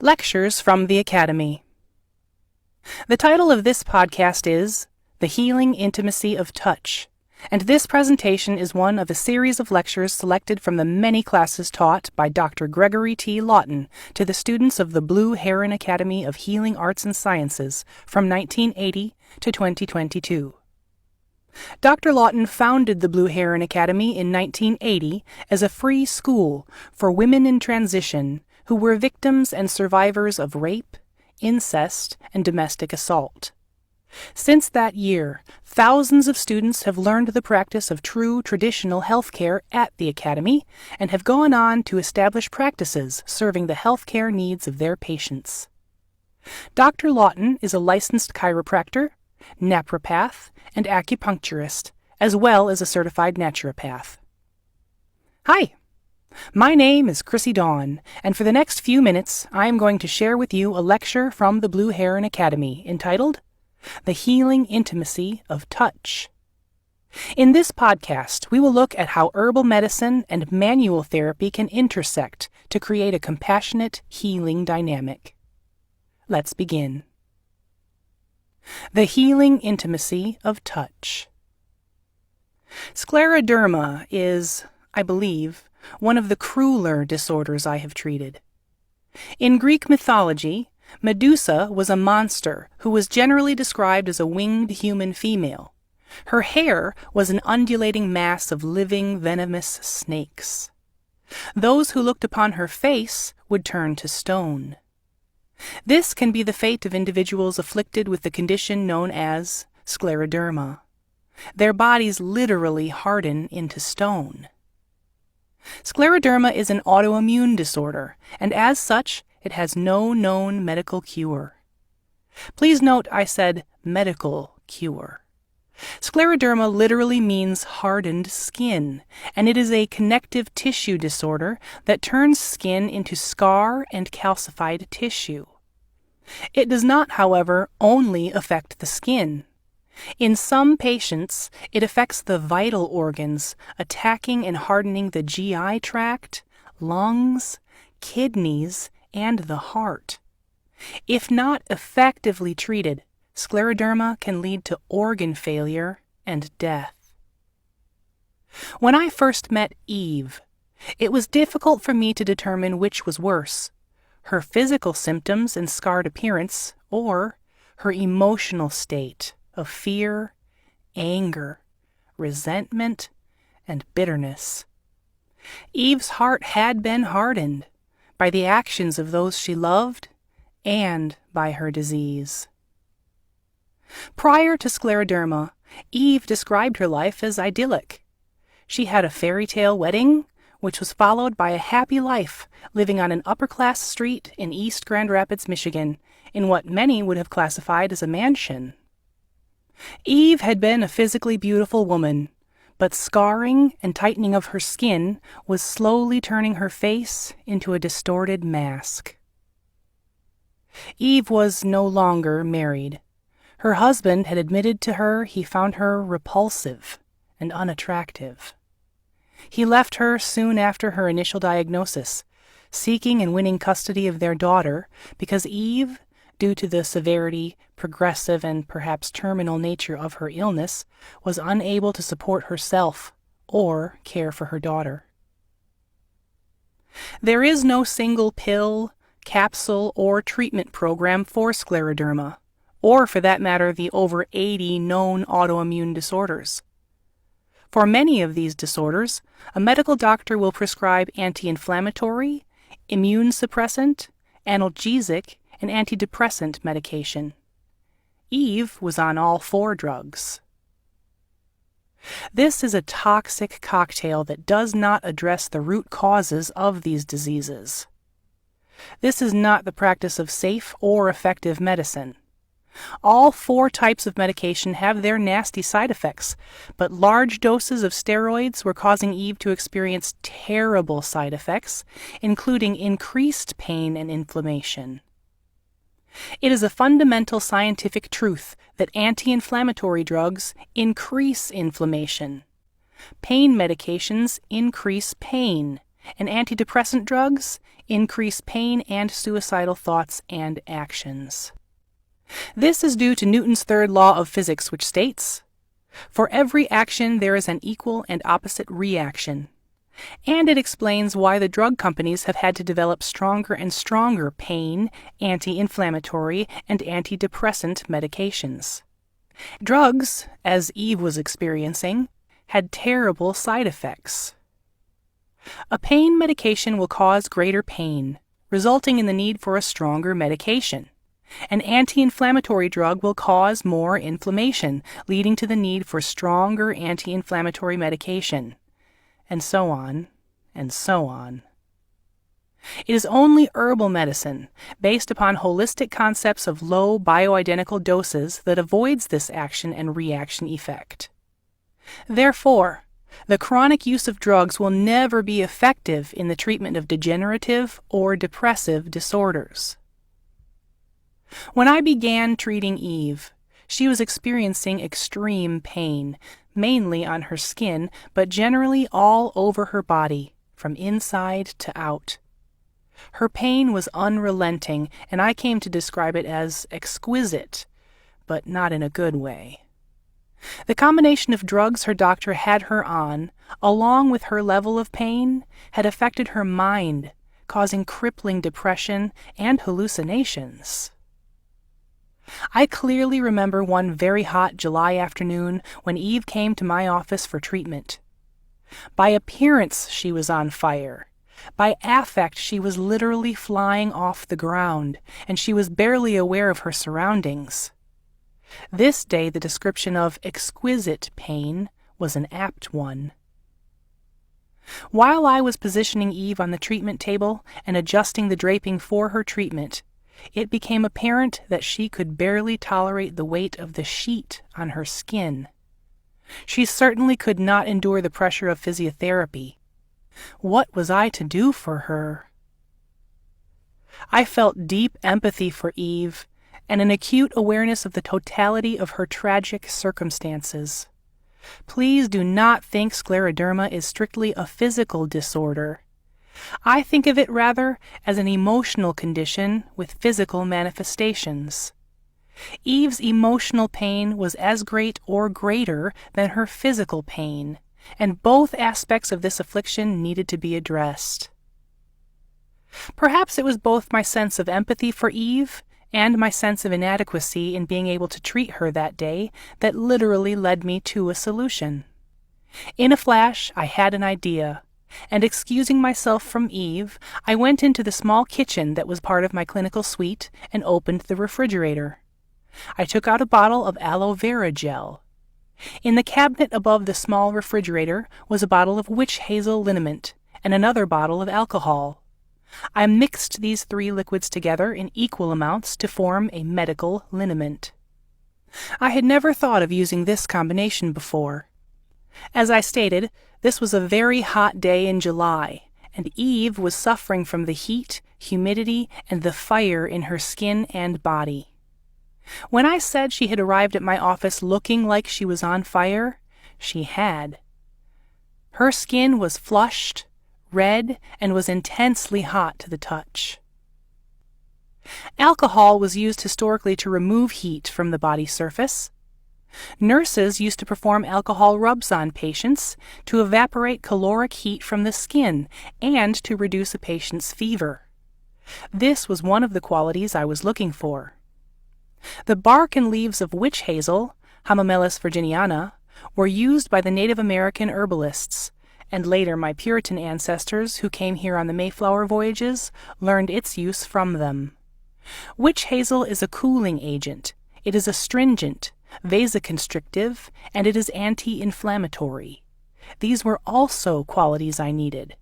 Lectures from the Academy. The title of this podcast is The Healing Intimacy of Touch, and this presentation is one of a series of lectures selected from the many classes taught by Dr. Gregory T. Lawton to the students of the Blue Heron Academy of Healing Arts and Sciences from 1980 to 2022. Dr. Lawton founded the Blue Heron Academy in 1980 as a free school for women in transition who were victims and survivors of rape, incest, and domestic assault. Since that year, thousands of students have learned the practice of true traditional health care at the Academy and have gone on to establish practices serving the health care needs of their patients. Dr. Lawton is a licensed chiropractor, napropath, and acupuncturist, as well as a certified naturopath. Hi, my name is Chrissy Dawn, and for the next few minutes I am going to share with you a lecture from the Blue Heron Academy entitled The Healing Intimacy of Touch. In this podcast, we will look at how herbal medicine and manual therapy can intersect to create a compassionate, healing dynamic. Let's begin. The Healing Intimacy of Touch. Scleroderma is, I believe, one of the crueler disorders I have treated. In Greek mythology, Medusa was a monster who was generally described as a winged human female. Her hair was an undulating mass of living, venomous snakes. Those who looked upon her face would turn to stone. This can be the fate of individuals afflicted with the condition known as scleroderma. Their bodies literally harden into stone. Scleroderma is an autoimmune disorder, and as such, it has no known medical cure. Please note I said medical cure. Scleroderma literally means hardened skin, and it is a connective tissue disorder that turns skin into scar and calcified tissue. It does not, however, only affect the skin. In some patients, it affects the vital organs, attacking and hardening the GI tract, lungs, kidneys, and the heart. If not effectively treated, scleroderma can lead to organ failure and death. When I first met Eve, it was difficult for me to determine which was worse, her physical symptoms and scarred appearance, or her emotional state of fear, anger, resentment, and bitterness. Eve's heart had been hardened by the actions of those she loved and by her disease. Prior to scleroderma, Eve described her life as idyllic. She had a fairy tale wedding, which was followed by a happy life living on an upper-class street in East Grand Rapids, Michigan, in what many would have classified as a mansion. Eve had been a physically beautiful woman, but scarring and tightening of her skin was slowly turning her face into a distorted mask. Eve was no longer married. Her husband had admitted to her he found her repulsive and unattractive. He left her soon after her initial diagnosis, seeking and winning custody of their daughter because Eve, due to the severity, progressive, and perhaps terminal nature of her illness, was unable to support herself or care for her daughter. There is no single pill, capsule, or treatment program for scleroderma, or for that matter the over 80 known autoimmune disorders. For many of these disorders, a medical doctor will prescribe anti-inflammatory, immune suppressant, analgesic, and antidepressant medication. Eve was on all 4 drugs. This is a toxic cocktail that does not address the root causes of these diseases. This is not the practice of safe or effective medicine. All 4 types of medication have their nasty side effects, but large doses of steroids were causing Eve to experience terrible side effects, including increased pain and inflammation. It is a fundamental scientific truth that anti-inflammatory drugs increase inflammation. Pain medications increase pain, and antidepressant drugs increase pain and suicidal thoughts and actions. This is due to Newton's third law of physics, which states, "For every action there is an equal and opposite reaction." And it explains why the drug companies have had to develop stronger and stronger pain, anti-inflammatory, and antidepressant medications. Drugs, as Eve was experiencing, had terrible side effects. A pain medication will cause greater pain, resulting in the need for a stronger medication. An anti-inflammatory drug will cause more inflammation, leading to the need for stronger anti-inflammatory medication, and so on, and so on. It is only herbal medicine, based upon holistic concepts of low bioidentical doses, that avoids this action and reaction effect. Therefore, the chronic use of drugs will never be effective in the treatment of degenerative or depressive disorders. When I began treating Eve, she was experiencing extreme pain, mainly on her skin, but generally all over her body, from inside to out. Her pain was unrelenting, and I came to describe it as exquisite, but not in a good way. The combination of drugs her doctor had her on, along with her level of pain, had affected her mind, causing crippling depression and hallucinations. I clearly remember one very hot July afternoon when Eve came to my office for treatment. By appearance, she was on fire. By affect, she was literally flying off the ground, and she was barely aware of her surroundings. This day, the description of exquisite pain was an apt one. While I was positioning Eve on the treatment table and adjusting the draping for her treatment, it became apparent that she could barely tolerate the weight of the sheet on her skin. She certainly could not endure the pressure of physiotherapy. What was I to do for her? I felt deep empathy for Eve and an acute awareness of the totality of her tragic circumstances. Please do not think scleroderma is strictly a physical disorder. I think of it rather as an emotional condition with physical manifestations. Eve's emotional pain was as great or greater than her physical pain, and both aspects of this affliction needed to be addressed. Perhaps it was both my sense of empathy for Eve and my sense of inadequacy in being able to treat her that day that literally led me to a solution. In a flash, I had an idea, and excusing myself from Eve, I went into the small kitchen that was part of my clinical suite and opened the refrigerator. I took out a bottle of aloe vera gel. In the cabinet above the small refrigerator was a bottle of witch hazel liniment and another bottle of alcohol. I mixed these three liquids together in equal amounts to form a medical liniment. I had never thought of using this combination before. As I stated, this was a very hot day in July, and Eve was suffering from the heat, humidity, and the fire in her skin and body. When I said she had arrived at my office looking like she was on fire, she had. Her skin was flushed, red, and was intensely hot to the touch. Alcohol was used historically to remove heat from the body surface. Nurses used to perform alcohol rubs on patients to evaporate caloric heat from the skin and to reduce a patient's fever. This was one of the qualities I was looking for. The bark and leaves of witch hazel, Hamamelis virginiana, were used by the Native American herbalists, and later my Puritan ancestors who came here on the Mayflower voyages learned its use from them. Witch hazel is a cooling agent. It is astringent, vasoconstrictive, and it is anti-inflammatory. These were also qualities I needed.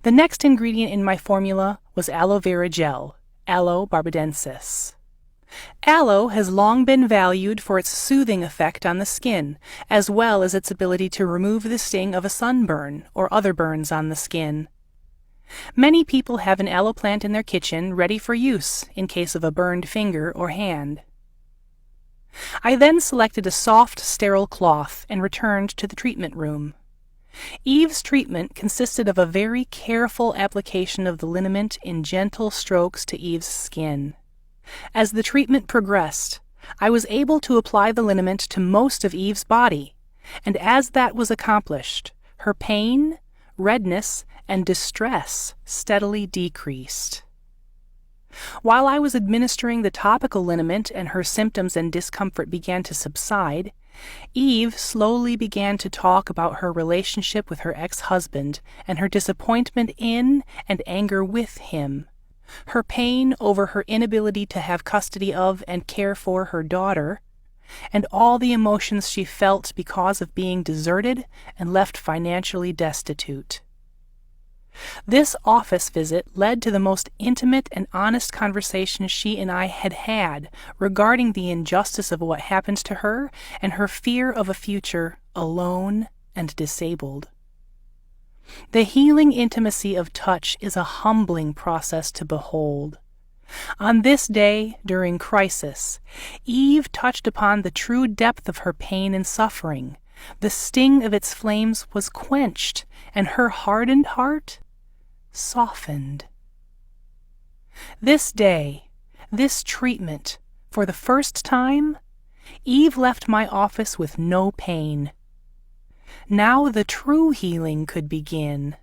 The next ingredient in my formula was aloe vera gel, Aloe barbadensis. Aloe has long been valued for its soothing effect on the skin, as well as its ability to remove the sting of a sunburn or other burns on the skin. Many people have an aloe plant in their kitchen ready for use in case of a burned finger or hand. I then selected a soft, sterile cloth and returned to the treatment room. Eve's treatment consisted of a very careful application of the liniment in gentle strokes to Eve's skin. As the treatment progressed, I was able to apply the liniment to most of Eve's body, and as that was accomplished, her pain, redness, and distress steadily decreased. While I was administering the topical liniment and her symptoms and discomfort began to subside, Eve slowly began to talk about her relationship with her ex-husband and her disappointment in and anger with him, her pain over her inability to have custody of and care for her daughter, and all the emotions she felt because of being deserted and left financially destitute. This office visit led to the most intimate and honest conversations she and I had had regarding the injustice of what happened to her and her fear of a future alone and disabled. The healing intimacy of touch is a humbling process to behold. On this day, during crisis, Eve touched upon the true depth of her pain and suffering. The sting of its flames was quenched, and her hardened heart softened. This day, this treatment, for the first time, Eve left my office with no pain. Now the true healing could begin.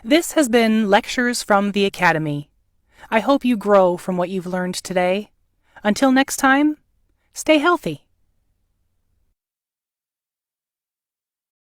This has been Lectures from the Academy. I hope you grow from what you've learned today. Until next time, stay healthy.